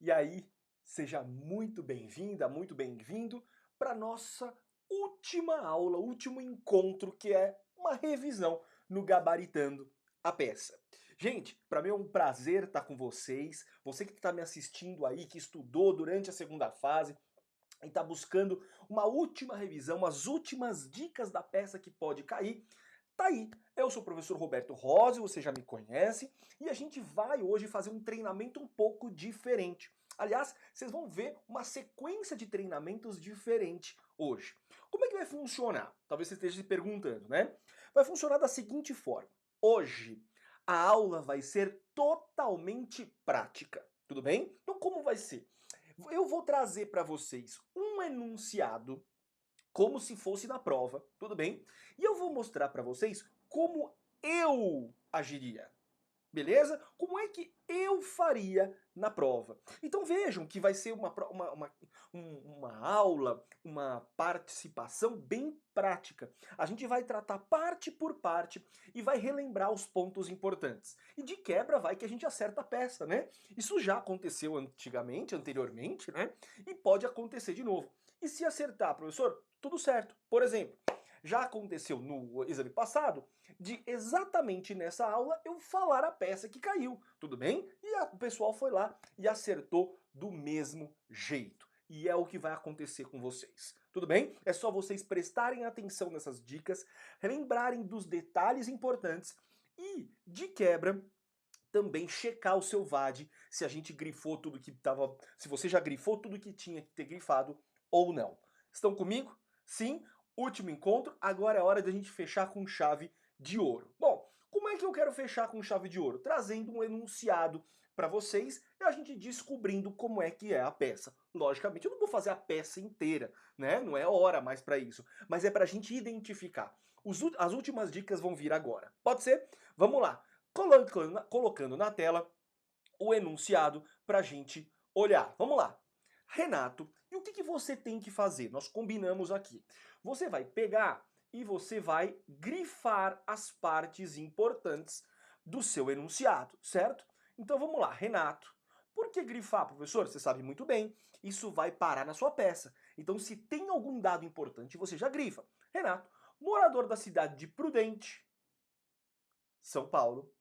E aí, seja muito bem-vinda, muito bem-vindo para nossa última aula, último encontro, que é uma revisão no Gabaritando a Peça. Gente, para mim é um prazer estar com vocês. Você que está me assistindo aí, que estudou durante a segunda fase e está buscando uma última revisão, umas últimas dicas da peça que pode cair, tá aí. Eu sou o professor Roberto Rossi, você já me conhece, e a gente vai hoje fazer um treinamento um pouco diferente. Aliás, vocês vão ver uma sequência de treinamentos diferente hoje. Como é que vai funcionar? Talvez você esteja se perguntando, né? Vai funcionar da seguinte forma. Hoje, a aula vai ser totalmente prática, tudo bem? Então como vai ser? Eu vou trazer para vocês um enunciado como se fosse na prova, tudo bem? E eu vou mostrar para vocês como eu agiria. Beleza? Como é que eu faria na prova? Então vejam que vai ser uma aula, uma participação bem prática. A gente vai tratar parte por parte e vai relembrar os pontos importantes. E de quebra vai que a gente acerta a peça, né? Isso já aconteceu anteriormente, né? E pode acontecer de novo. E se acertar, professor, tudo certo. Por exemplo, já aconteceu no exame passado de exatamente nessa aula eu falar a peça que caiu, tudo bem? E o pessoal foi lá e acertou do mesmo jeito. E é o que vai acontecer com vocês. Tudo bem? É só vocês prestarem atenção nessas dicas, lembrarem dos detalhes importantes e, de quebra, também checar o seu VAD se a gente grifou tudo que estava, se você já grifou tudo que tinha que ter grifado ou não. Estão comigo? Sim? Último encontro, agora é hora da gente fechar com chave de ouro. Bom, como é que eu quero fechar com chave de ouro? Trazendo um enunciado para vocês e a gente descobrindo como é que é a peça. Logicamente, eu não vou fazer a peça inteira, né? Não é hora mais para isso. Mas é para a gente identificar. As últimas dicas vão vir agora. Pode ser? Vamos lá. Colocando na tela o enunciado para a gente olhar. Vamos lá. Renato, e o que você tem que fazer? Nós combinamos aqui. Você vai pegar e você vai grifar as partes importantes do seu enunciado, certo? Então vamos lá, Renato. Por que grifar, professor? Você sabe muito bem, isso vai parar na sua peça. Então se tem algum dado importante, você já grifa. Renato, morador da cidade de Prudente, São Paulo,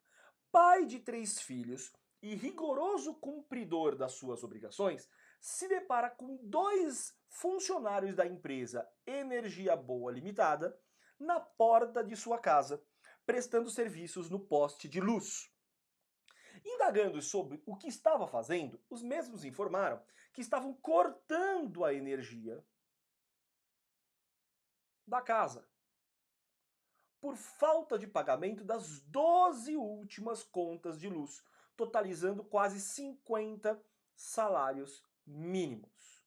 pai de 3 filhos e rigoroso cumpridor das suas obrigações, se depara com 2 funcionários da empresa Energia Boa Limitada na porta de sua casa, prestando serviços no poste de luz. Indagando sobre o que estava fazendo, os mesmos informaram que estavam cortando a energia da casa por falta de pagamento das 12 últimas contas de luz, totalizando quase 50 salários mínimos.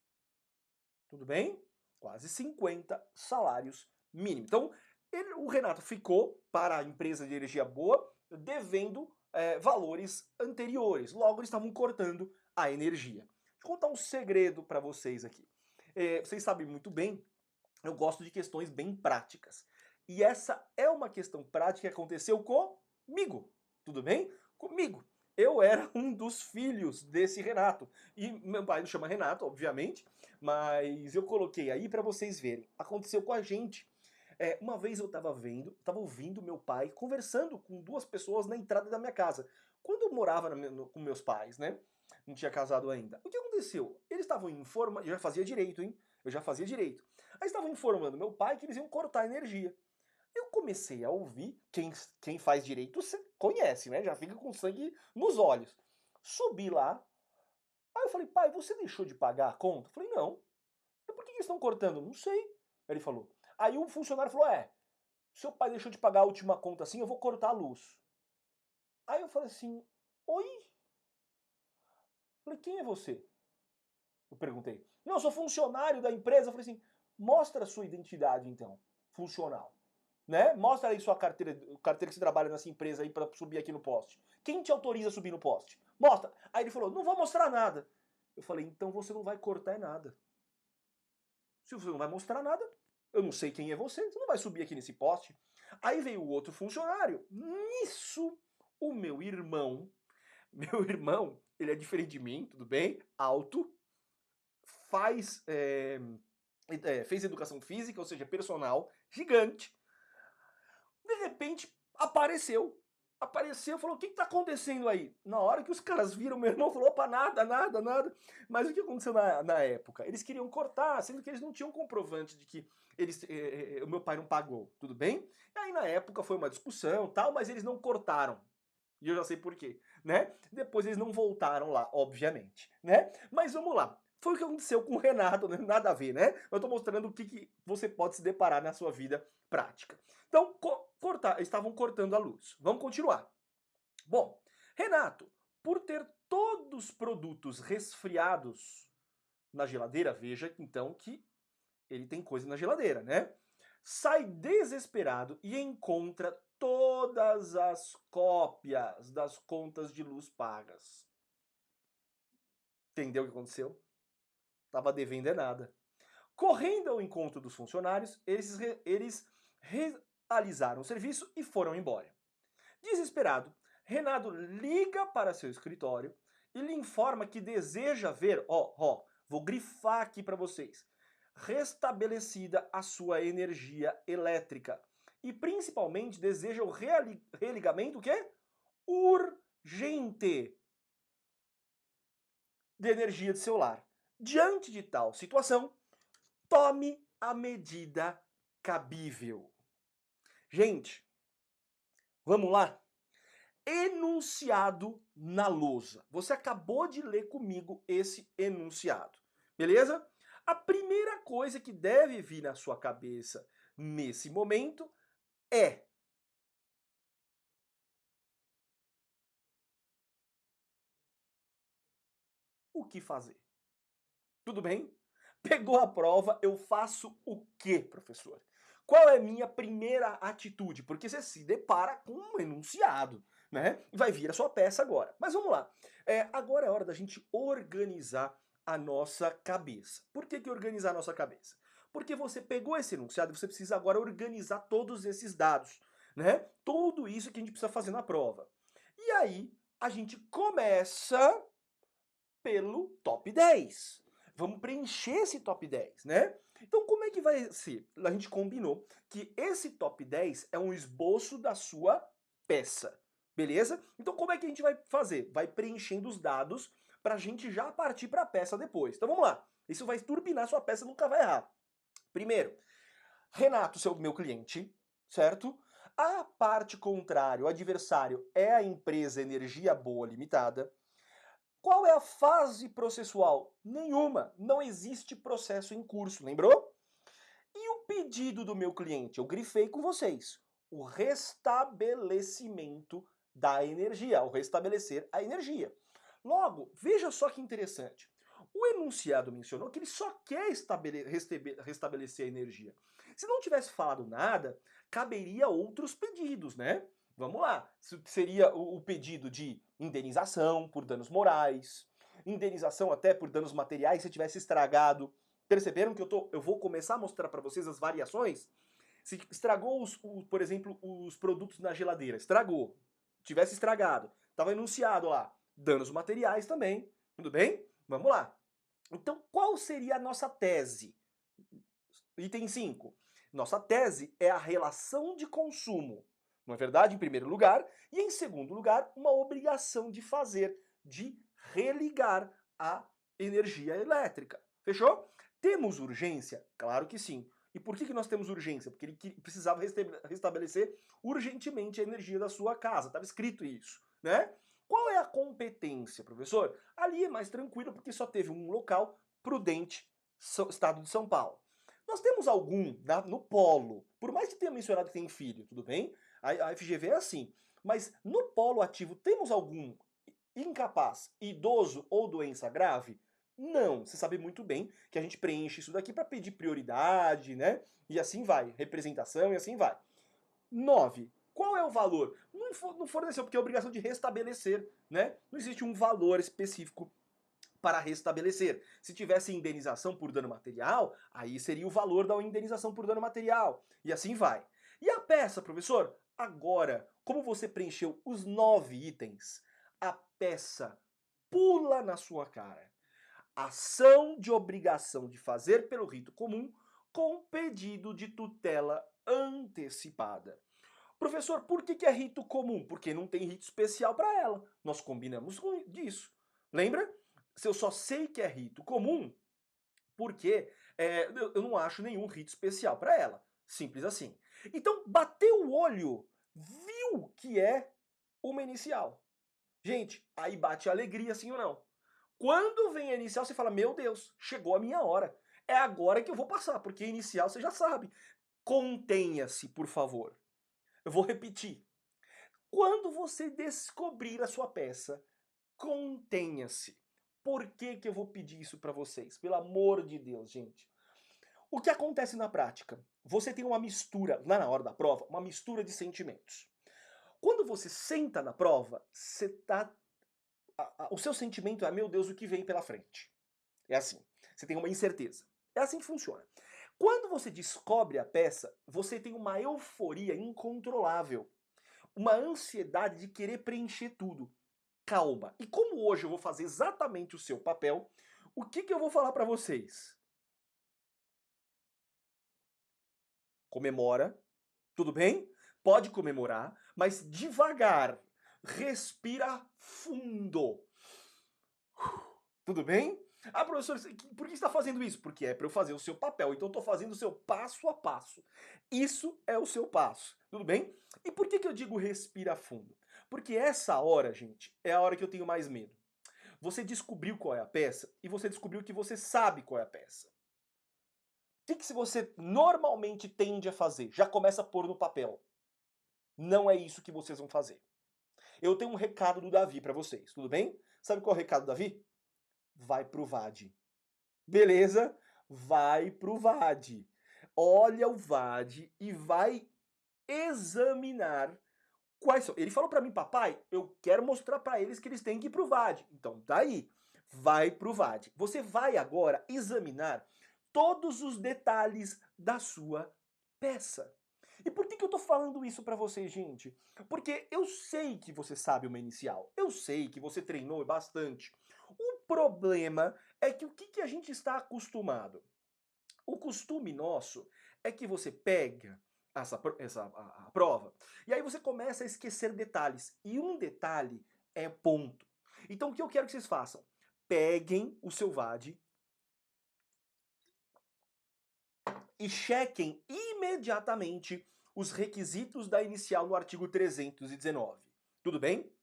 Tudo bem? Quase 50 salários mínimos. Então, o Renato ficou para a empresa de energia boa devendo valores anteriores. Logo, eles estavam cortando a energia. Deixa eu contar um segredo para vocês aqui. Vocês sabem muito bem, eu gosto de questões bem práticas. E essa é uma questão prática que aconteceu comigo. Tudo bem? Comigo. Eu era um dos filhos desse Renato. E meu pai não chama Renato, obviamente, mas eu coloquei aí para vocês verem. Aconteceu com a gente. Uma vez eu estava ouvindo meu pai conversando com 2 pessoas na entrada da minha casa. Quando eu morava com meus pais, né? Não tinha casado ainda. O que aconteceu? Eles estavam informando. Eu já fazia direito, hein? Eu já fazia direito. Aí estavam informando meu pai que eles iam cortar a energia. Eu comecei a ouvir, quem faz direito conhece, né? Já fica com sangue nos olhos. Subi lá, aí eu falei, pai, você deixou de pagar a conta? Eu falei, não. E por que eles estão cortando? Não sei. Ele falou. Aí o funcionário falou, seu pai deixou de pagar a última conta assim, eu vou cortar a luz. Aí eu falei assim, oi? Eu falei, quem é você? Eu perguntei. Não, eu sou funcionário da empresa. Eu falei assim, mostra a sua identidade então, funcional. Né? Mostra aí sua carteira que você trabalha nessa empresa aí pra subir aqui no poste. Quem te autoriza a subir no poste? Mostra. Aí ele falou, não vou mostrar nada. Eu falei, então você não vai cortar nada. Se você não vai mostrar nada, eu não sei quem é você, você não vai subir aqui nesse poste. Aí veio o outro funcionário. Nisso, o meu irmão, ele é diferente de mim, tudo bem? Alto, faz, fez educação física, ou seja, personal, gigante. De repente, apareceu. Apareceu, falou, o que tá acontecendo aí? Na hora que os caras viram, meu irmão falou, opa, nada, nada, nada. Mas o que aconteceu na época? Eles queriam cortar, sendo que eles não tinham comprovante de que o meu pai não pagou, tudo bem? E aí na época foi uma discussão tal, mas eles não cortaram. E eu já sei por quê, né? Depois eles não voltaram lá, obviamente, né? Mas vamos lá. Foi o que aconteceu com o Renato, né? Nada a ver, né? Eu tô mostrando o que você pode se deparar na sua vida prática. Então, estavam cortando a luz. Vamos continuar. Bom, Renato, por ter todos os produtos resfriados na geladeira, veja então que ele tem coisa na geladeira, né? Sai desesperado e encontra todas as cópias das contas de luz pagas. Entendeu o que aconteceu? Tava devendo é nada. Correndo ao encontro dos funcionários, eles realizaram o serviço e foram embora. Desesperado, Renato liga para seu escritório e lhe informa que deseja ver, vou grifar aqui para vocês, restabelecida a sua energia elétrica. E principalmente deseja o religamento o quê? Urgente de energia de seu lar. Diante de tal situação, tome a medida cabível. Gente, vamos lá? Enunciado na lousa. Você acabou de ler comigo esse enunciado, beleza? A primeira coisa que deve vir na sua cabeça nesse momento é: o que fazer? Tudo bem? Pegou a prova, eu faço o quê, professor? Qual é a minha primeira atitude? Porque você se depara com um enunciado, né? E vai vir a sua peça agora. Mas vamos lá. Agora é hora da gente organizar a nossa cabeça. Por que organizar a nossa cabeça? Porque você pegou esse enunciado e você precisa agora organizar todos esses dados, né? Tudo isso que a gente precisa fazer na prova. E aí, a gente começa pelo top 10. Vamos preencher esse top 10, né? Então como é que vai ser? A gente combinou que esse top 10 é um esboço da sua peça, beleza? Então como é que a gente vai fazer? Vai preenchendo os dados pra gente já partir pra peça depois. Então vamos lá. Isso vai turbinar sua peça, nunca vai errar. Primeiro, Renato, meu cliente, certo? A parte contrária, o adversário, é a empresa Energia Boa Limitada. Qual é a fase processual? Nenhuma. Não existe processo em curso, lembrou? E o pedido do meu cliente? Eu grifei com vocês. O restabelecimento da energia, o restabelecer a energia. Logo, veja só que interessante. O enunciado mencionou que ele só quer restabelecer a energia. Se não tivesse falado nada, caberia outros pedidos, né? Vamos lá. Seria o pedido de indenização por danos morais, indenização até por danos materiais se tivesse estragado. Perceberam que eu vou começar a mostrar para vocês as variações? Se estragou, por exemplo, os produtos na geladeira, estragou, tivesse estragado, estava enunciado lá, danos materiais também, tudo bem? Vamos lá. Então, qual seria a nossa tese? Item 5. Nossa tese é a relação de consumo, não é verdade? Em primeiro lugar. E em segundo lugar, uma obrigação de fazer, de religar a energia elétrica. Fechou? Temos urgência? Claro que sim. E por que nós temos urgência? Porque ele precisava restabelecer urgentemente a energia da sua casa. Estava escrito isso, né? Qual é a competência, professor? Ali é mais tranquilo porque só teve um local prudente, estado de São Paulo. Nós temos algum no polo, por mais que tenha mencionado que tem filho, tudo bem? A FGV é assim. Mas no polo ativo temos algum incapaz, idoso ou doença grave? Não, você sabe muito bem que a gente preenche isso daqui para pedir prioridade, né? E assim vai, representação e assim vai. 9. Qual é o valor? Não forneceu, porque é obrigação de restabelecer, né? Não existe um valor específico para restabelecer. Se tivesse indenização por dano material, aí seria o valor da indenização por dano material. E assim vai. E a peça, professor? Agora, como você preencheu os 9 itens, a peça pula na sua cara. Ação de obrigação de fazer pelo rito comum com pedido de tutela antecipada. Professor, por que é rito comum? Porque não tem rito especial para ela. Nós combinamos disso. Lembra? Se eu só sei que é rito comum, porque eu não acho nenhum rito especial para ela. Simples assim. Então, bateu o olho, viu que é uma inicial. Gente, aí bate a alegria, sim ou não? Quando vem a inicial, você fala, meu Deus, chegou a minha hora. É agora que eu vou passar, porque a inicial você já sabe. Contenha-se, por favor. Eu vou repetir. Quando você descobrir a sua peça, contenha-se. Por que eu vou pedir isso para vocês? Pelo amor de Deus, gente. O que acontece na prática? Você tem uma mistura, lá na hora da prova, uma mistura de sentimentos. Quando você senta na prova, o seu sentimento é, meu Deus, o que vem pela frente? É assim, você tem uma incerteza. É assim que funciona. Quando você descobre a peça, você tem uma euforia incontrolável. Uma ansiedade de querer preencher tudo. Calma. E como hoje eu vou fazer exatamente o seu papel, o que eu vou falar para vocês? Comemora, tudo bem? Pode comemorar, mas devagar. Respira fundo. Tudo bem? Ah, professor, por que você está fazendo isso? Porque é para eu fazer o seu papel, então eu estou fazendo o seu passo a passo. Isso é o seu passo, tudo bem? E por que eu digo respira fundo? Porque essa hora, gente, é a hora que eu tenho mais medo. Você descobriu qual é a peça e você descobriu que você sabe qual é a peça. O que você normalmente tende a fazer? Já começa a pôr no papel. Não é isso que vocês vão fazer. Eu tenho um recado do Davi para vocês, tudo bem? Sabe qual é o recado do Davi? Vai pro VAD. Beleza? Vai pro VAD. Olha o VAD e vai examinar quais são. Ele falou para mim, papai, eu quero mostrar para eles que eles têm que ir pro VAD. Então tá aí. Vai pro VAD. Você vai agora examinar todos os detalhes da sua peça. E por que eu tô falando isso para vocês, gente? Porque eu sei que você sabe uma inicial. Eu sei que você treinou bastante. O problema é que o que a gente está acostumado? O costume nosso é que você pega a prova e aí você começa a esquecer detalhes. E um detalhe é ponto. Então o que eu quero que vocês façam? Peguem o seu VAD e chequem imediatamente os requisitos da inicial no artigo 319. Tudo bem?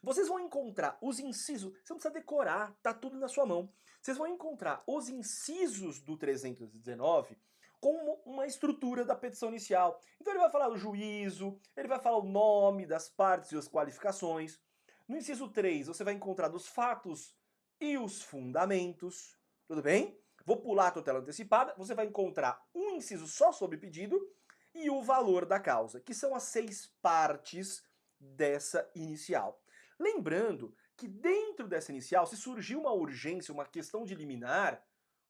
Vocês vão encontrar os incisos, você não precisa decorar, tá tudo na sua mão. Vocês vão encontrar os incisos do 319 com uma estrutura da petição inicial. Então ele vai falar o juízo, ele vai falar o nome das partes e as qualificações. No inciso 3, você vai encontrar dos fatos e os fundamentos. Tudo bem? Vou pular a tutela antecipada, você vai encontrar um inciso só sobre pedido e o valor da causa, que são as 6 partes dessa inicial. Lembrando que dentro dessa inicial, se surgir uma urgência, uma questão de liminar,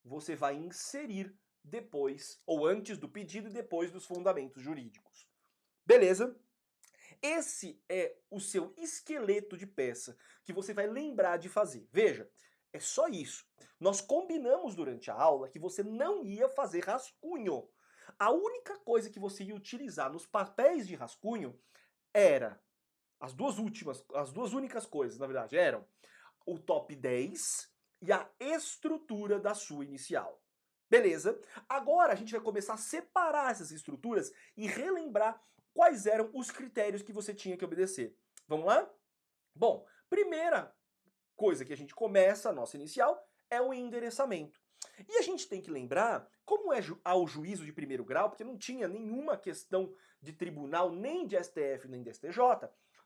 você vai inserir depois, ou antes do pedido e depois dos fundamentos jurídicos. Beleza? Esse é o seu esqueleto de peça que você vai lembrar de fazer. Veja, é só isso. Nós combinamos durante a aula que você não ia fazer rascunho. A única coisa que você ia utilizar nos papéis de rascunho era as duas únicas coisas, na verdade, eram o top 10 e a estrutura da sua inicial. Beleza? Agora a gente vai começar a separar essas estruturas e relembrar quais eram os critérios que você tinha que obedecer. Vamos lá? Bom, primeira coisa que a gente começa, a nossa inicial, é o endereçamento. E a gente tem que lembrar, como é ao juízo de primeiro grau, porque não tinha nenhuma questão de tribunal, nem de STF, nem de STJ,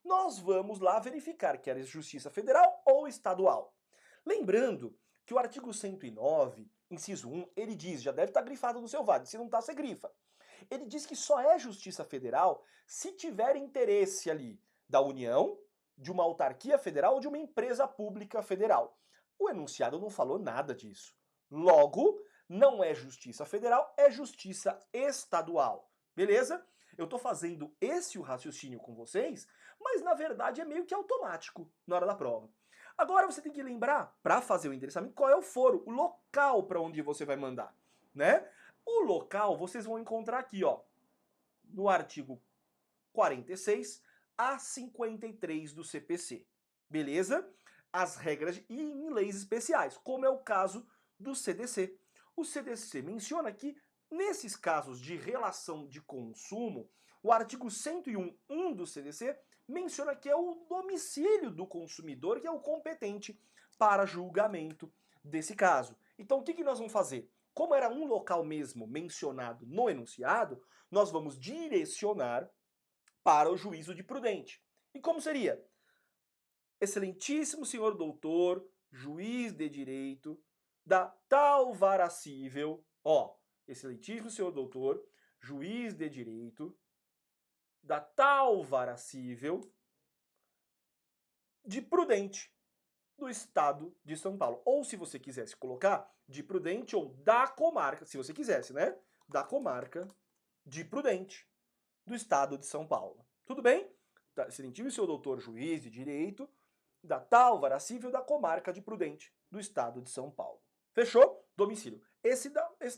nós vamos lá verificar que era Justiça Federal ou Estadual. Lembrando que o artigo 109, inciso 1, ele diz, já deve estar grifado no seu VAD, se não está, você grifa. Ele diz que só é Justiça Federal se tiver interesse ali da União, de uma autarquia federal ou de uma empresa pública federal. O enunciado não falou nada disso. Logo, não é Justiça Federal, é Justiça Estadual. Beleza? Eu estou fazendo esse raciocínio com vocês, mas na verdade é meio que automático na hora da prova. Agora você tem que lembrar, para fazer o endereçamento, qual é o foro, o local para onde você vai mandar, né? O local vocês vão encontrar aqui, ó, no artigo 46 a 53 do CPC, beleza? As regras e em leis especiais, como é o caso do CDC. O CDC menciona que, nesses casos de relação de consumo, o artigo 101.1 do CDC menciona que é o domicílio do consumidor que é o competente para julgamento desse caso. Então, o que nós vamos fazer? Como era um local mesmo mencionado no enunciado, nós vamos direcionar para o juízo de prudente. E como seria? Excelentíssimo senhor doutor, juiz de direito, da tal vara cível, ó, excelentíssimo senhor doutor, juiz de direito, da tal vara cível de Prudente, do estado de São Paulo. Ou se você quisesse colocar de Prudente ou da comarca, se você quisesse, né? Da comarca de Prudente, do estado de São Paulo. Tudo bem? Excelentíssimo senhor doutor juiz de direito, da tal vara cível da comarca de Prudente, do estado de São Paulo. Fechou? Domicílio. Esse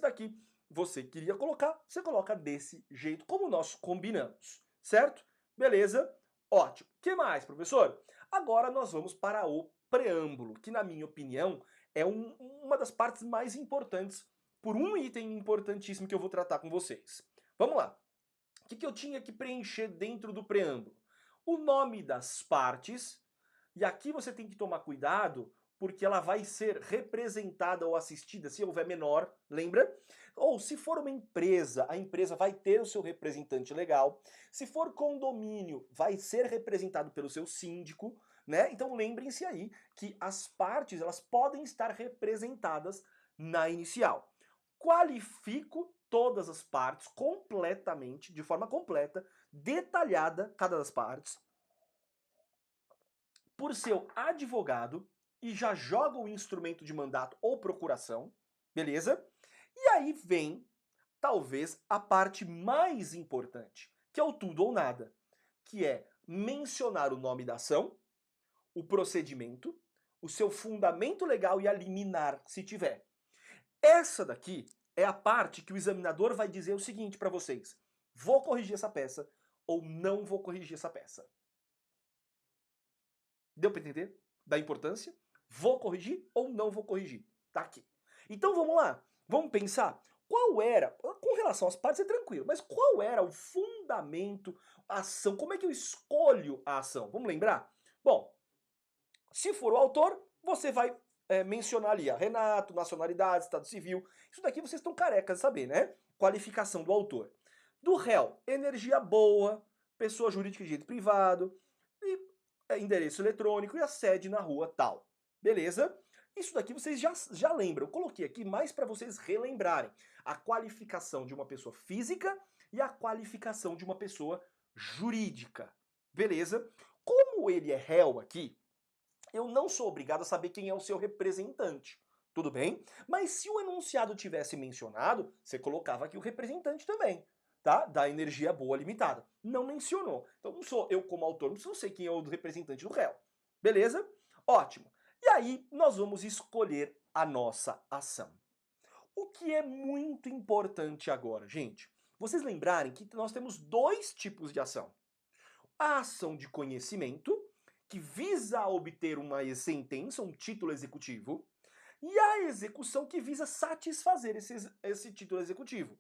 daqui você queria colocar, você coloca desse jeito, como nós combinamos, certo? Beleza? Ótimo. O que mais, professor? Agora nós vamos para o preâmbulo, que na minha opinião é uma das partes mais importantes, por um item importantíssimo que eu vou tratar com vocês. Vamos lá. O que eu tinha que preencher dentro do preâmbulo? O nome das partes, e aqui você tem que tomar cuidado, porque ela vai ser representada ou assistida, se houver menor, lembra? Ou se for uma empresa, a empresa vai ter o seu representante legal. Se for condomínio, vai ser representado pelo seu síndico, né? Então lembrem-se aí que as partes, elas podem estar representadas na inicial. Qualifico todas as partes completamente, de forma completa, detalhada, cada das partes, por seu advogado, e já joga o instrumento de mandato ou procuração, beleza? E aí vem, talvez, a parte mais importante, que é o tudo ou nada, que é mencionar o nome da ação, o procedimento, o seu fundamento legal e a liminar, se tiver. Essa daqui é a parte que o examinador vai dizer o seguinte para vocês: vou corrigir essa peça ou não vou corrigir essa peça. Deu para entender da importância? Vou corrigir ou não vou corrigir? Tá aqui. Então vamos lá. Vamos pensar qual era, com relação às partes é tranquilo, mas qual era o fundamento, a ação, como é que eu escolho a ação? Vamos lembrar? Bom, se for o autor, você vai mencionar ali a Renato, nacionalidade, estado civil. Isso daqui vocês estão carecas de saber, né? Qualificação do autor. Do réu, energia boa, pessoa jurídica de direito privado, e endereço eletrônico e a sede na rua tal. Beleza? Isso daqui vocês já lembram. Eu coloquei aqui mais para vocês relembrarem. A qualificação de uma pessoa física e a qualificação de uma pessoa jurídica. Beleza? Como ele é réu aqui, eu não sou obrigado a saber quem é o seu representante. Tudo bem? Mas se o enunciado tivesse mencionado, você colocava aqui o representante também, tá? Da energia boa limitada. Não mencionou. Então não sou eu como autor, não sei quem é o representante do réu. Beleza? Ótimo. E aí nós vamos escolher a nossa ação. O que é muito importante agora, gente? Vocês lembrarem que nós temos dois tipos de ação. A ação de conhecimento, que visa obter uma sentença, um título executivo, e a execução que visa satisfazer esse título executivo.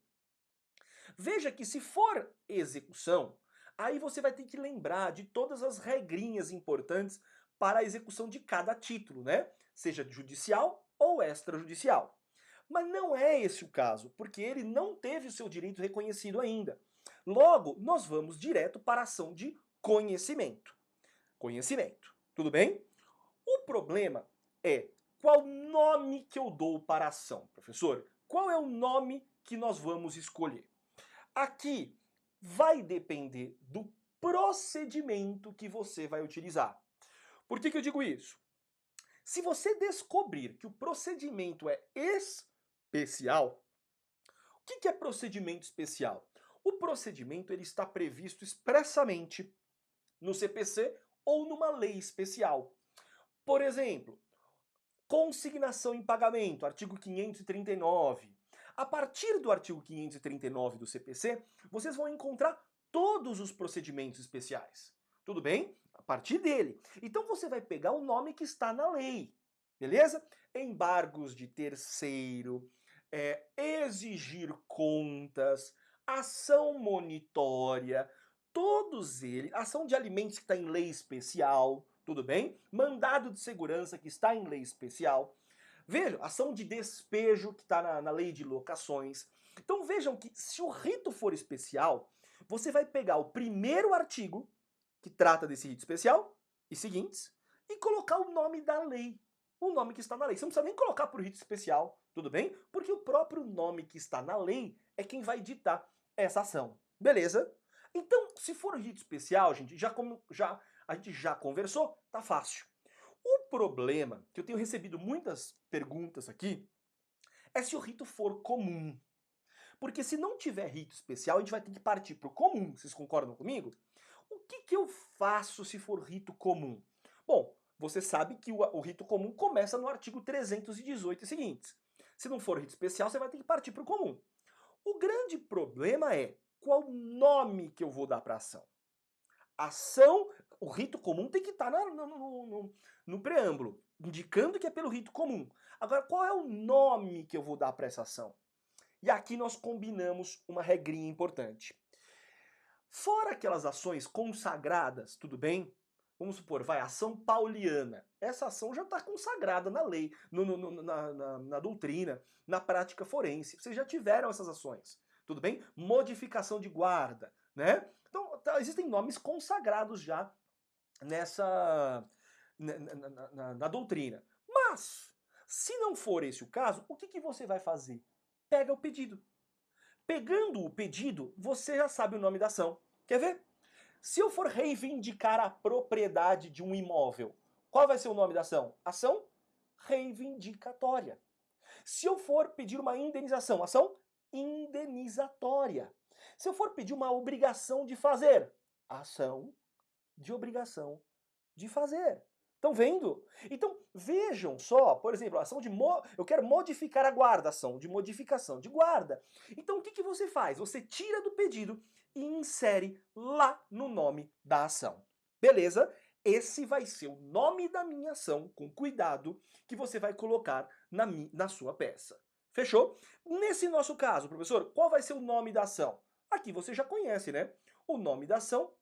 Veja que se for execução, aí você vai ter que lembrar de todas as regrinhas importantes para a execução de cada título, né? Seja judicial ou extrajudicial. Mas não é esse o caso, porque ele não teve o seu direito reconhecido ainda. Logo, nós vamos direto para a ação de conhecimento. Conhecimento, tudo bem? O problema é qual nome que eu dou para a ação, professor? Qual é o nome que nós vamos escolher? Aqui vai depender do procedimento que você vai utilizar. Por que eu digo isso? Se você descobrir que o procedimento é especial, o que é procedimento especial? O procedimento ele está previsto expressamente no CPC ou numa lei especial. Por exemplo, consignação em pagamento, artigo 539. A partir do artigo 539 do CPC, vocês vão encontrar todos os procedimentos especiais. Tudo bem? A partir dele. Então você vai pegar o nome que está na lei. Beleza? Embargos de terceiro, exigir contas, ação monitória, todos eles, ação de alimentos que está em lei especial, tudo bem? Mandado de segurança que está em lei especial. Vejam, ação de despejo que está na lei de locações. Então vejam que se o rito for especial, você vai pegar o primeiro artigo que trata desse rito especial e seguintes e colocar o nome da lei, o nome que está na lei. Você não precisa nem colocar por rito especial, tudo bem? Porque o próprio nome que está na lei é quem vai ditar essa ação. Beleza? Então, se for rito especial, gente, a gente já conversou, tá fácil. O problema, que eu tenho recebido muitas perguntas aqui, é se o rito for comum. Porque se não tiver rito especial, a gente vai ter que partir para o comum. Vocês concordam comigo? O que eu faço se for rito comum? Bom, você sabe que o rito comum começa no artigo 318 e seguintes. Se não for rito especial, você vai ter que partir para o comum. O grande problema é qual nome que eu vou dar para a ação. Ação, o rito comum tem que estar no preâmbulo, indicando que é pelo rito comum. Agora, qual é o nome que eu vou dar para essa ação? E aqui nós combinamos uma regrinha importante. Fora aquelas ações consagradas, tudo bem? Vamos supor, vai, ação pauliana. Essa ação já está consagrada na lei, na doutrina, na prática forense. Vocês já tiveram essas ações, tudo bem? Modificação de guarda, né? Então, existem nomes consagrados já na doutrina. Mas, se não for esse o caso, o que você vai fazer? Pega o pedido. Pegando o pedido, você já sabe o nome da ação. Quer ver? Se eu for reivindicar a propriedade de um imóvel, qual vai ser o nome da ação? Ação reivindicatória. Se eu for pedir uma indenização, ação indenizatória. Se eu for pedir uma obrigação de fazer, ação de obrigação de fazer. Estão vendo? Então, vejam só, por exemplo, a ação de eu quero modificar a guarda, ação de modificação de guarda. Então, o que você faz? Você tira do pedido e insere lá no nome da ação. Beleza? Esse vai ser o nome da minha ação, com cuidado, que você vai colocar na sua peça. Fechou? Nesse nosso caso, professor, qual vai ser o nome da ação? Aqui você já conhece, né? O nome da ação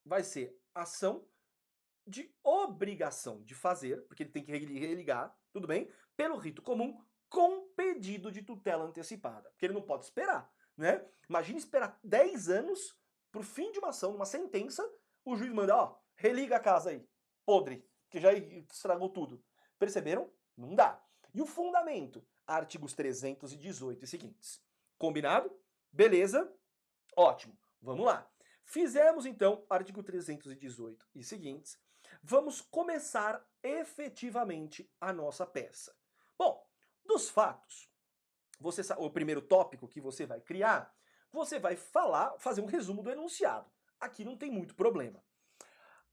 vai ser ação de obrigação de fazer, porque ele tem que religar, tudo bem? Pelo rito comum, com pedido de tutela antecipada. Porque ele não pode esperar, né? Imagina esperar 10 anos pro fim de uma ação, numa sentença, o juiz manda, ó, religa a casa aí, podre, que já estragou tudo. Perceberam? Não dá. E o fundamento? Artigos 318 e seguintes. Combinado? Beleza? Ótimo. Vamos lá. Fizemos, então, artigo 318 e seguintes. Vamos começar efetivamente a nossa peça. Bom, dos fatos, o primeiro tópico que você vai criar, você vai fazer um resumo do enunciado. Aqui não tem muito problema.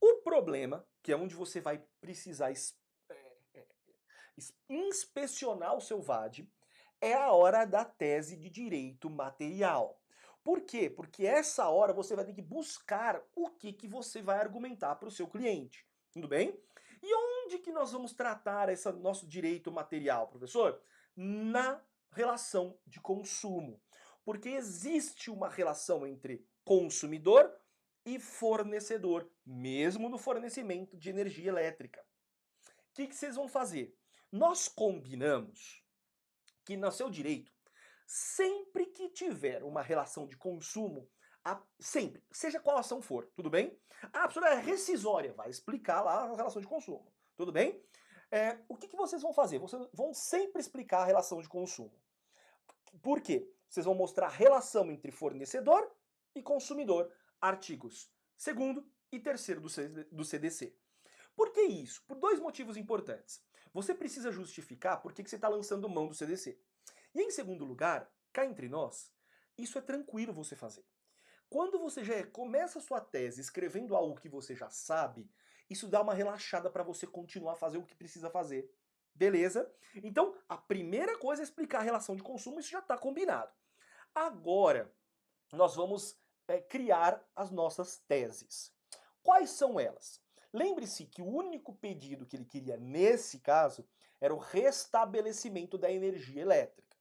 O problema, que é onde você vai precisar inspecionar o seu VAD, é a hora da tese de direito material. Por quê? Porque essa hora você vai ter que buscar o que você vai argumentar para o seu cliente. Tudo bem? E onde que nós vamos tratar esse nosso direito material, professor? Na relação de consumo. Porque existe uma relação entre consumidor e fornecedor, mesmo no fornecimento de energia elétrica. O que vocês vão fazer? Nós combinamos que no seu direito, sempre que tiver uma relação de consumo, sempre, seja qual ação for, tudo bem? A professora é rescisória, vai explicar lá a relação de consumo, tudo bem? O que vocês vão fazer? Vocês vão sempre explicar a relação de consumo. Por quê? Vocês vão mostrar a relação entre fornecedor e consumidor, artigos 2º e 3º do CDC. Por que isso? Por dois motivos importantes. Você precisa justificar por que você está lançando mão do CDC. E em segundo lugar, cá entre nós, isso é tranquilo você fazer. Quando você já começa a sua tese escrevendo algo que você já sabe, Isso dá uma relaxada para você continuar a fazer o que precisa fazer. Beleza? Então, a primeira coisa é explicar a relação de consumo, isso já está combinado. Agora, nós vamos criar as nossas teses. Quais são elas? Lembre-se que o único pedido que ele queria nesse caso era o restabelecimento da energia elétrica.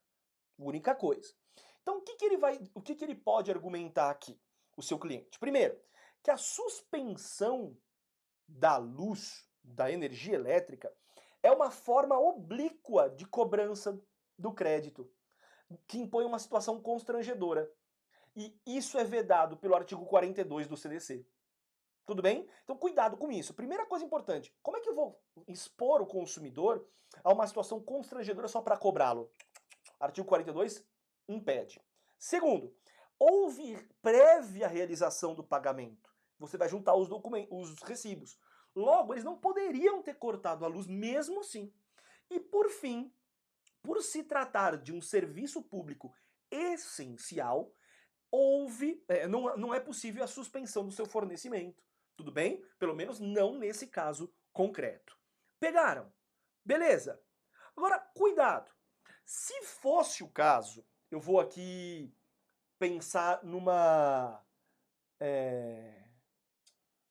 Única coisa. Então, o que ele pode argumentar aqui, o seu cliente? Primeiro, que a suspensão da luz, da energia elétrica, é uma forma oblíqua de cobrança do crédito, que impõe uma situação constrangedora. E isso é vedado pelo artigo 42 do CDC. Tudo bem? Então cuidado com isso. Primeira coisa importante, como é que eu vou expor o consumidor a uma situação constrangedora só para cobrá-lo? Artigo 42 impede. Segundo, houve prévia realização do pagamento. Você vai juntar os recibos. Logo, eles não poderiam ter cortado a luz mesmo assim. E por fim, por se tratar de um serviço público essencial, não é possível a suspensão do seu fornecimento. Tudo bem? Pelo menos não nesse caso concreto. Pegaram? Beleza. Agora, cuidado. Se fosse o caso, eu vou aqui pensar numa...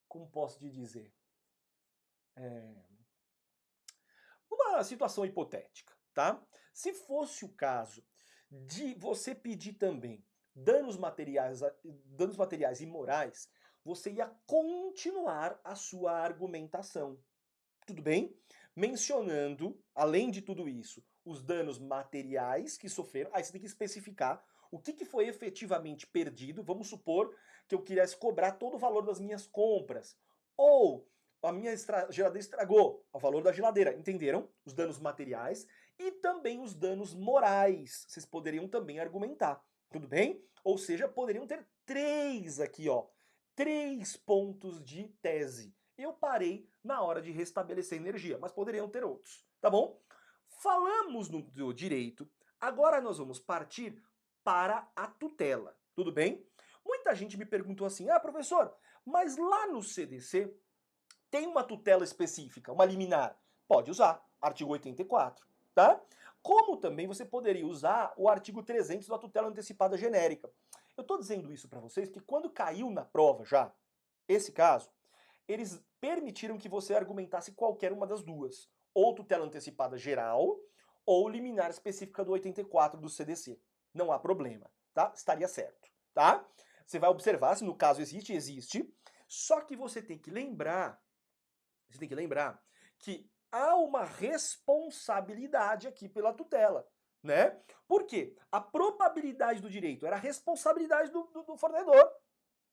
como posso te dizer? Uma situação hipotética, tá? Se fosse o caso de você pedir também danos materiais e morais, você ia continuar a sua argumentação. Tudo bem? Mencionando, além de tudo isso, os danos materiais que sofreram. Aí você tem que especificar o que foi efetivamente perdido. Vamos supor que eu quisesse cobrar todo o valor das minhas compras. Ou a minha geladeira estragou, o valor da geladeira. Entenderam? Os danos materiais e também os danos morais. Vocês poderiam também argumentar. Tudo bem? Ou seja, poderiam ter 3 aqui, ó. 3 pontos de tese. Eu parei na hora de restabelecer energia, mas poderiam ter outros, tá bom? Falamos no direito, agora nós vamos partir para a tutela, tudo bem? Muita gente me perguntou assim, professor, mas lá no CDC tem uma tutela específica, uma liminar. Pode usar, artigo 84, tá? Como também você poderia usar o artigo 300 da tutela antecipada genérica. Eu tô dizendo isso para vocês porque quando caiu na prova já, esse caso, eles permitiram que você argumentasse qualquer uma das duas. Ou tutela antecipada geral, ou liminar específica do 84 do CDC. Não há problema, tá? Estaria certo, tá? Você vai observar se no caso existe. Só que você tem que lembrar que há uma responsabilidade aqui pela tutela, né? Por quê? A probabilidade do direito era a responsabilidade do fornecedor,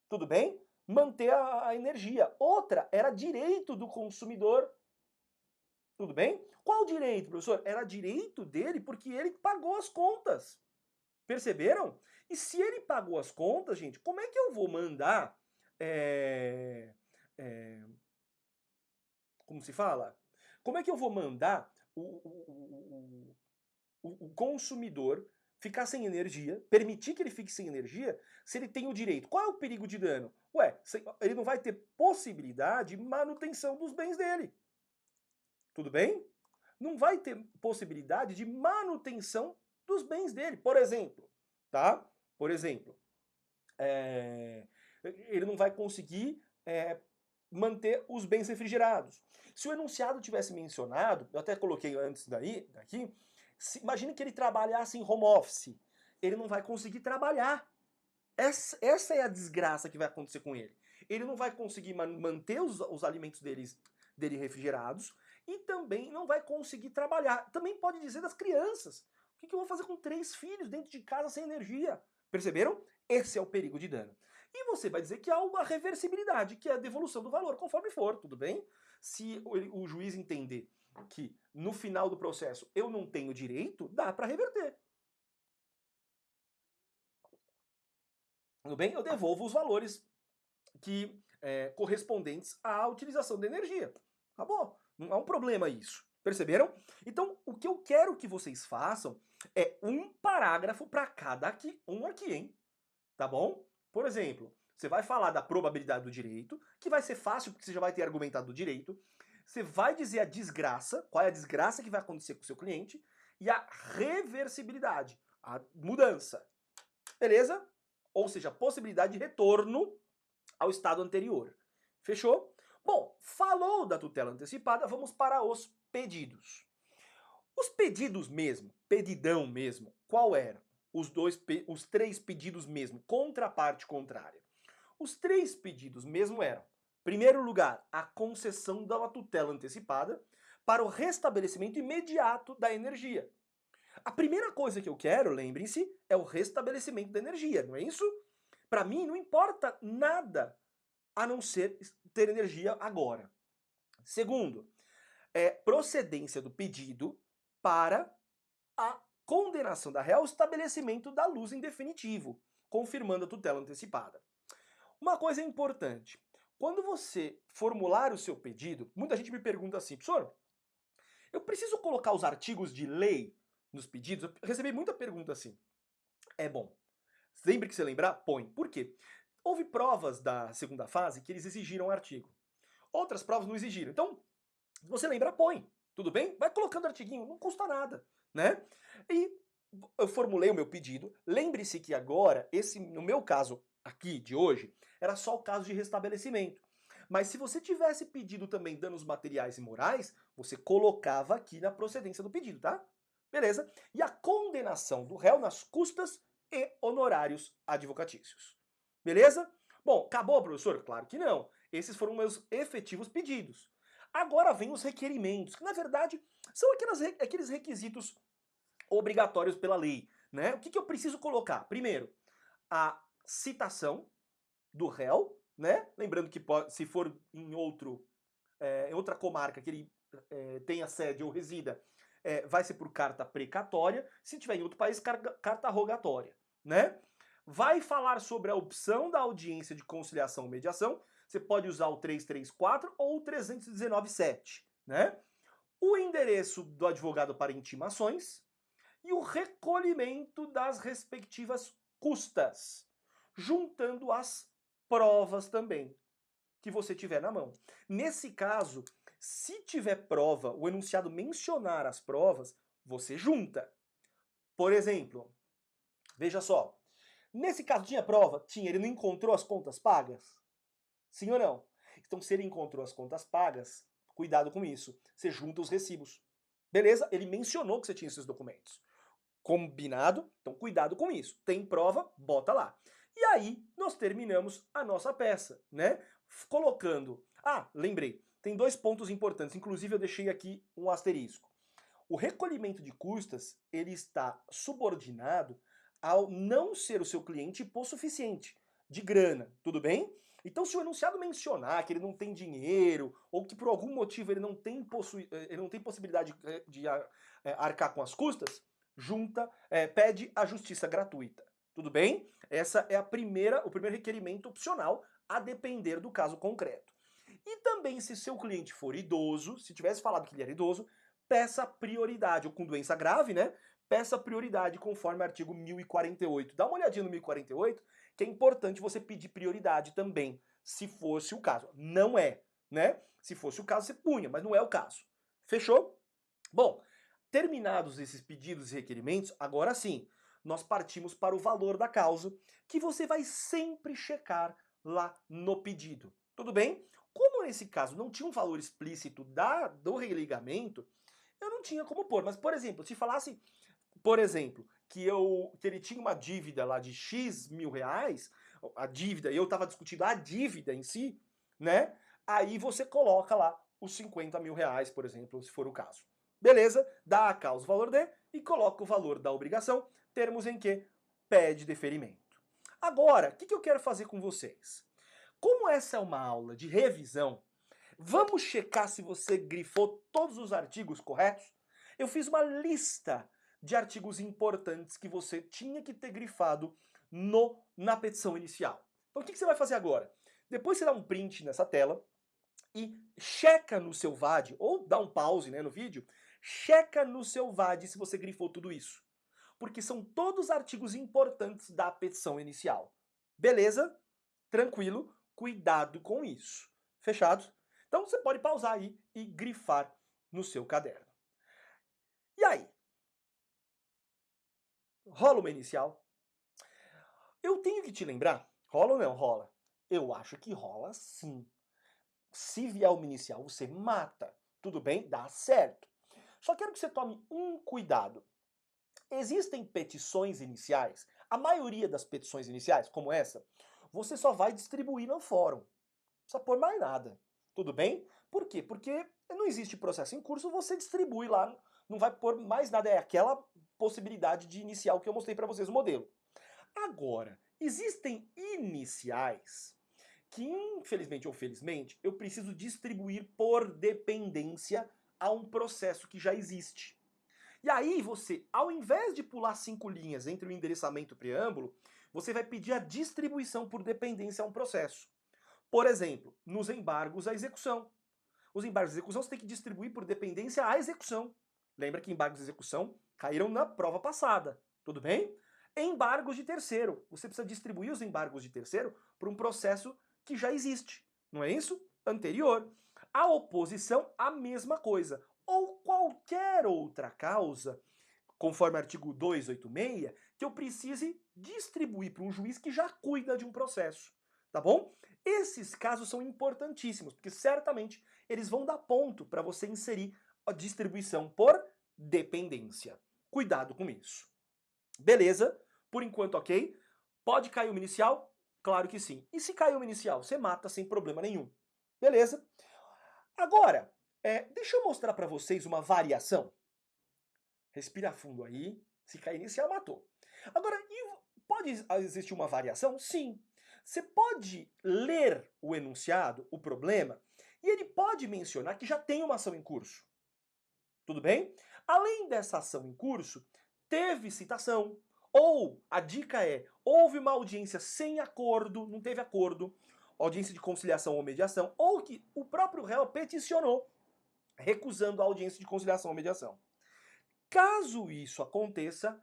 tudo bem? Manter a energia. Outra era direito do consumidor, tudo bem? Qual direito, professor? Era direito dele porque ele pagou as contas. Perceberam? E se ele pagou as contas, gente, como é que eu vou mandar... como se fala? Como é que eu vou mandar o consumidor ficar sem energia, permitir que ele fique sem energia, se ele tem o direito? Qual é o perigo de dano? Ué, ele não vai ter possibilidade de manutenção dos bens dele. Tudo bem? Não vai ter possibilidade de manutenção dos bens dele. Por exemplo, tá? Por exemplo, ele não vai conseguir manter os bens refrigerados. Se o enunciado tivesse mencionado, eu até coloquei antes daqui, imagine que ele trabalhasse em home office. Ele não vai conseguir trabalhar. Essa é a desgraça que vai acontecer com ele. Ele não vai conseguir manter os alimentos dele refrigerados e também não vai conseguir trabalhar. Também pode dizer das crianças. O que eu vou fazer com 3 filhos dentro de casa sem energia? Perceberam? Esse é o perigo de dano. E você vai dizer que há uma reversibilidade, que é a devolução do valor, conforme for, tudo bem? Se o juiz entender que no final do processo eu não tenho direito, dá para reverter. Tudo bem? Eu devolvo os valores correspondentes à utilização da energia. Acabou. Não há um problema isso. Perceberam? Então, o que eu quero que vocês façam é um parágrafo para cada aqui, hein? Tá bom? Por exemplo, Você vai falar da probabilidade do direito, que vai ser fácil porque você já vai ter argumentado do direito. Você vai dizer a desgraça, qual é a desgraça que vai acontecer com o seu cliente, e a reversibilidade, a mudança. Beleza? Ou seja, a possibilidade de retorno ao estado anterior. Fechou? Bom, falou da tutela antecipada, vamos para os pedidos. Os pedidos mesmo, pedidão mesmo, qual era? Os três pedidos mesmo, contra a parte contrária. Os três pedidos mesmo eram, em primeiro lugar, a concessão da tutela antecipada para o restabelecimento imediato da energia. A primeira coisa que eu quero, lembrem-se, é o restabelecimento da energia, não é isso? Para mim, não importa nada a não ser ter energia agora. Segundo, procedência do pedido para a condenação da réu, estabelecimento da luz em definitivo, confirmando a tutela antecipada. Uma coisa importante, quando você formular o seu pedido, muita gente me pergunta assim, professor, eu preciso colocar os artigos de lei nos pedidos? Eu recebi muita pergunta assim. É bom. Sempre que você lembrar, põe. Por quê? Houve provas da segunda fase que eles exigiram artigo. Outras provas não exigiram. Então, se você lembrar, põe. Tudo bem? Vai colocando artiguinho, não custa nada, né? E eu formulei o meu pedido. Lembre-se que agora, no meu caso aqui de hoje, era só o caso de restabelecimento. Mas se você tivesse pedido também danos materiais e morais, você colocava aqui na procedência do pedido, tá? Beleza? E a condenação do réu nas custas e honorários advocatícios. Beleza? Bom, acabou, professor? Claro que não. Esses foram meus efetivos pedidos. Agora vem os requerimentos, que na verdade são aqueles requisitos obrigatórios pela lei, né? O que eu preciso colocar? Primeiro, a citação do réu, né? Lembrando que se for em outra comarca que ele tenha sede ou resida, vai ser por carta precatória. Se tiver em outro país, carta rogatória, né? Vai falar sobre a opção da audiência de conciliação ou mediação. Você pode usar o 334 ou o 319.7, né? O endereço do advogado para intimações e o recolhimento das respectivas custas, juntando as provas também que você tiver na mão. Nesse caso, se tiver prova, o enunciado mencionar as provas, você junta. Por exemplo, veja só, nesse caso tinha prova? Tinha, ele não encontrou as contas pagas? Sim ou não? Então, se ele encontrou as contas pagas, cuidado com isso. Você junta os recibos. Beleza? Ele mencionou que você tinha esses documentos. Combinado? Então, cuidado com isso. Tem prova? Bota lá. E aí, nós terminamos a nossa peça, né? Colocando... Ah, lembrei. Tem dois pontos importantes. Inclusive, eu deixei aqui um asterisco. O recolhimento de custas, ele está subordinado ao não ser o seu cliente hipossuficiente de grana, tudo bem? Então, se o enunciado mencionar que ele não tem dinheiro, ou que por algum motivo ele não tem possibilidade de arcar com as custas, pede a justiça gratuita. Tudo bem? Essa é o primeiro requerimento opcional, a depender do caso concreto. E também, se seu cliente for idoso, se tivesse falado que ele era idoso, peça prioridade, ou com doença grave, né? Peça prioridade conforme o artigo 1048. Dá uma olhadinha no 1048, que é importante você pedir prioridade também, se fosse o caso. Não é, né? Se fosse o caso, você punha, mas não é o caso. Fechou? Bom, terminados esses pedidos e requerimentos, agora sim, nós partimos para o valor da causa, que você vai sempre checar lá no pedido. Tudo bem? Como nesse caso não tinha um valor explícito do religamento, eu não tinha como pôr. Mas, por exemplo, se falasse, por exemplo, que ele tinha uma dívida lá de X mil reais, a dívida, e eu estava discutindo a dívida em si, né? Aí você coloca lá os 50 mil reais, por exemplo, se for o caso. Beleza? Dá a causa o valor de e coloca o valor da obrigação, termos em que pede deferimento. Agora, o que eu quero fazer com vocês? Como essa é uma aula de revisão, vamos checar se você grifou todos os artigos corretos? Eu fiz uma lista de artigos importantes que você tinha que ter grifado na petição inicial. Então o que você vai fazer agora? Depois você dá um print nessa tela e checa no seu VAD, ou dá um pause, né, no vídeo, checa no seu VAD se você grifou tudo isso. Porque são todos artigos importantes da petição inicial. Beleza? Tranquilo? Cuidado com isso. Fechado? Então você pode pausar aí e grifar no seu caderno. E aí? Rola uma inicial? Eu tenho que te lembrar, rola ou não rola? Eu acho que rola sim. Se vier uma inicial, você mata. Tudo bem? Dá certo. Só quero que você tome um cuidado. Existem petições iniciais. A maioria das petições iniciais, como essa, você só vai distribuir no fórum. Não precisa pôr mais nada. Tudo bem? Por quê? Porque não existe processo em curso, você distribui lá, não vai pôr mais nada. É aquela possibilidade de inicial que eu mostrei para vocês no modelo. Agora, existem iniciais que, infelizmente ou felizmente, eu preciso distribuir por dependência a um processo que já existe. E aí você, ao invés de pular 5 linhas entre o endereçamento e o preâmbulo, você vai pedir a distribuição por dependência a um processo. Por exemplo, nos embargos à execução. Os embargos de execução você tem que distribuir por dependência à execução. Lembra que embargos de execução caíram na prova passada, tudo bem? Embargos de terceiro. Você precisa distribuir os embargos de terceiro para um processo que já existe, não é isso? Anterior. A oposição, a mesma coisa. Ou qualquer outra causa, conforme o artigo 286, que eu precise distribuir para um juiz que já cuida de um processo, tá bom? Esses casos são importantíssimos, porque certamente eles vão dar ponto para você inserir a distribuição por dependência. Cuidado com isso. Beleza? Por enquanto, ok? Pode cair uma inicial? Claro que sim. E se cair uma inicial, você mata sem problema nenhum. Beleza? Agora, deixa eu mostrar para vocês uma variação. Respira fundo aí. Se cair inicial, matou. Agora, pode existir uma variação? Sim. Você pode ler o enunciado, o problema, e ele pode mencionar que já tem uma ação em curso. Tudo bem? Além dessa ação em curso, teve citação, ou a dica é, houve uma audiência sem acordo, não teve acordo, audiência de conciliação ou mediação, ou que o próprio réu peticionou, recusando a audiência de conciliação ou mediação. Caso isso aconteça,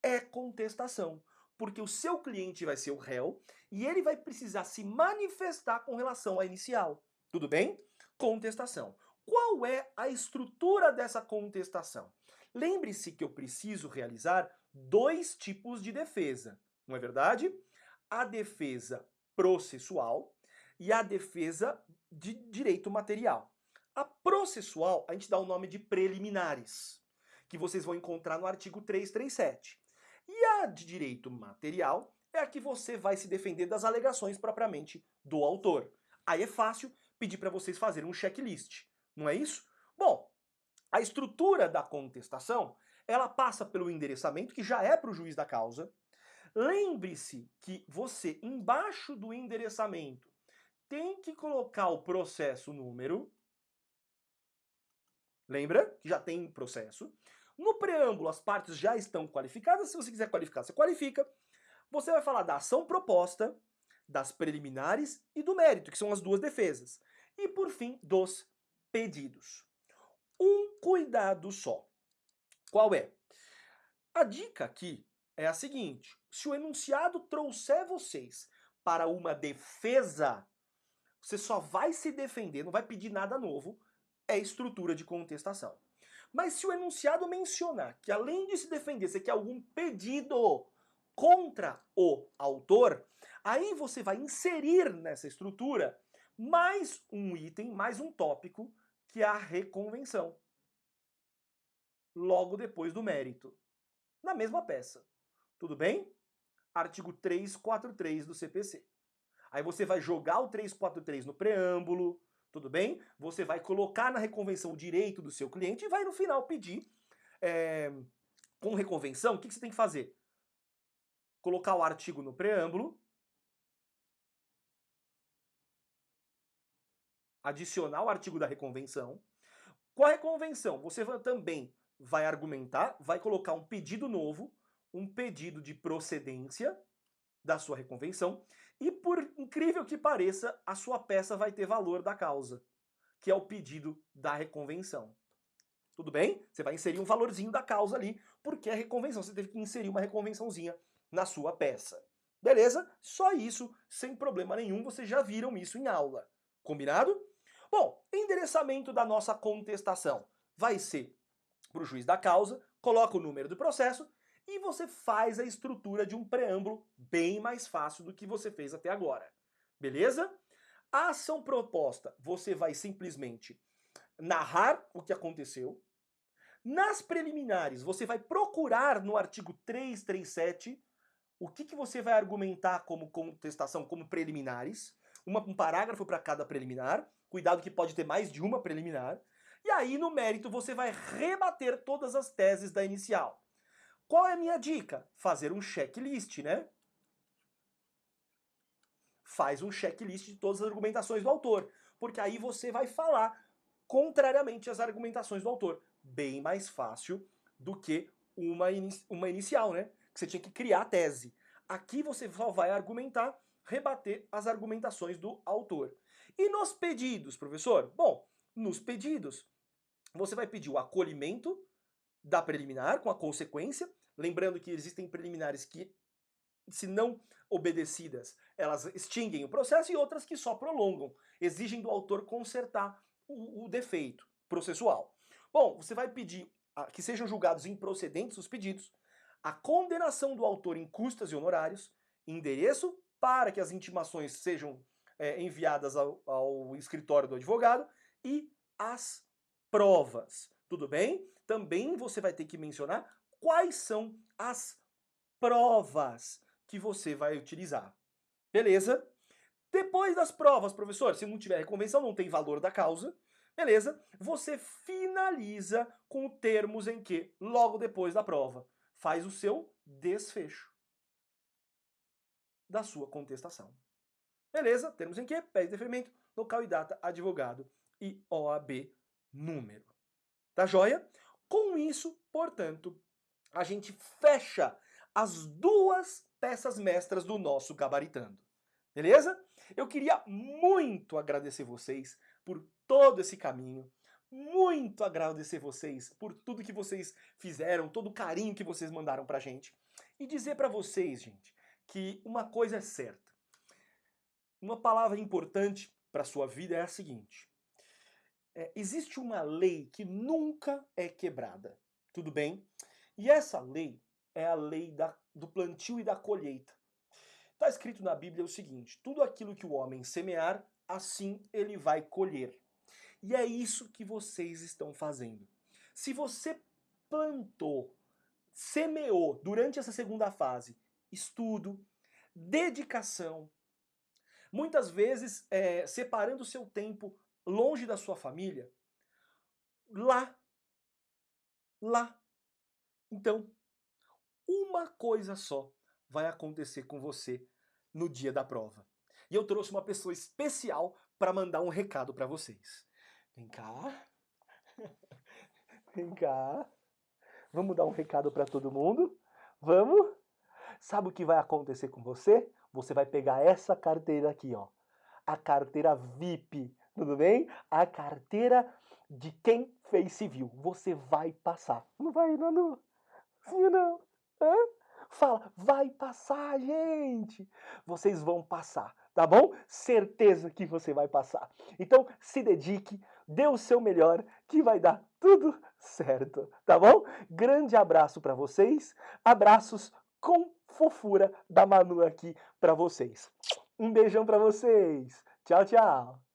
é contestação, porque o seu cliente vai ser o réu e ele vai precisar se manifestar com relação à inicial. Tudo bem? Contestação. Qual é a estrutura dessa contestação? Lembre-se que eu preciso realizar 2 tipos de defesa, não é verdade? A defesa processual e a defesa de direito material. A processual, a gente dá o nome de preliminares, que vocês vão encontrar no artigo 337. E a de direito material é a que você vai se defender das alegações propriamente do autor. Aí é fácil pedir para vocês fazerem um checklist, não é isso? Bom, a estrutura da contestação, ela passa pelo endereçamento, que já é para o juiz da causa. Lembre-se que você, embaixo do endereçamento, tem que colocar o processo número. Lembra que já tem processo. No preâmbulo, as partes já estão qualificadas. Se você quiser qualificar, você qualifica. Você vai falar da ação proposta, das preliminares e do mérito, que são as 2 defesas. E, por fim, dos pedidos. Um cuidado só. Qual é? A dica aqui é a seguinte: se o enunciado trouxer vocês para uma defesa, você só vai se defender, não vai pedir nada novo, é estrutura de contestação. Mas se o enunciado mencionar que além de se defender, você quer algum pedido contra o autor, aí você vai inserir nessa estrutura mais um item, mais um tópico, que é a reconvenção. Logo depois do mérito. Na mesma peça. Tudo bem? Artigo 343 do CPC. Aí você vai jogar o 343 no preâmbulo, tudo bem? Você vai colocar na reconvenção o direito do seu cliente e vai no final pedir com reconvenção. O que você tem que fazer? Colocar o artigo no preâmbulo, adicionar o artigo da reconvenção. Com a reconvenção, você também vai argumentar, vai colocar um pedido novo, um pedido de procedência da sua reconvenção, e por incrível que pareça, a sua peça vai ter valor da causa, que é o pedido da reconvenção. Tudo bem? Você vai inserir um valorzinho da causa ali, porque é reconvenção. Você teve que inserir uma reconvençãozinha na sua peça. Beleza? Só isso, sem problema nenhum, vocês já viram isso em aula. Combinado? Bom, endereçamento da nossa contestação vai ser para o juiz da causa, coloca o número do processo e você faz a estrutura de um preâmbulo bem mais fácil do que você fez até agora. Beleza? A ação proposta, você vai simplesmente narrar o que aconteceu. Nas preliminares, você vai procurar no artigo 337 o que você vai argumentar como contestação, como preliminares. Um parágrafo para cada preliminar. Cuidado que pode ter mais de uma preliminar. E aí, no mérito, você vai rebater todas as teses da inicial. Qual é a minha dica? Fazer um checklist, né? Faz um checklist de todas as argumentações do autor. Porque aí você vai falar contrariamente às argumentações do autor. Bem mais fácil do que uma inicial, né? Que você tinha que criar a tese. Aqui você só vai argumentar, rebater as argumentações do autor. E nos pedidos, professor? Bom, nos pedidos, você vai pedir o acolhimento da preliminar com a consequência. Lembrando que existem preliminares que, se não obedecidas, elas extinguem o processo e outras que só prolongam, exigem do autor consertar o defeito processual. Bom, você vai pedir que sejam julgados improcedentes os pedidos, a condenação do autor em custas e honorários, endereço para que as intimações sejam enviadas ao escritório do advogado e as provas. Tudo bem? Também você vai ter que mencionar quais são as provas que você vai utilizar. Beleza? Depois das provas, professor, se não tiver reconvenção, não tem valor da causa. Beleza? Você finaliza com termos em que, logo depois da prova, faz o seu desfecho da sua contestação. Beleza? Termos em que, pede de deferimento, local e data, advogado e OAB número. Tá joia? Com isso, portanto, a gente fecha as duas peças mestras do nosso Gabaritando. Beleza? Eu queria muito agradecer vocês por todo esse caminho, muito agradecer vocês por tudo que vocês fizeram, todo o carinho que vocês mandaram pra gente. E dizer pra vocês, gente, que uma coisa é certa. Uma palavra importante pra sua vida é a seguinte. Existe uma lei que nunca é quebrada, tudo bem? E essa lei é a lei do plantio e da colheita. Está escrito na Bíblia o seguinte, tudo aquilo que o homem semear, assim ele vai colher. E é isso que vocês estão fazendo. Se você plantou, semeou durante essa segunda fase, estudo, dedicação, muitas vezes separando o seu tempo longe da sua família, lá. Então, uma coisa só vai acontecer com você no dia da prova. E eu trouxe uma pessoa especial para mandar um recado para vocês. Vem cá. Vem cá. Vamos dar um recado para todo mundo? Vamos? Sabe o que vai acontecer com você? Você vai pegar essa carteira aqui, ó. A carteira VIP, tudo bem? A carteira de quem fez civil. Você vai passar. Não vai, não? Sim, não? Hã? Fala, vai passar, gente! Vocês vão passar, tá bom? Certeza que você vai passar. Então, se dedique, dê o seu melhor, que vai dar tudo certo, tá bom? Grande abraço pra vocês, abraços com fofura da Manu aqui pra vocês. Um beijão pra vocês. Tchau, tchau.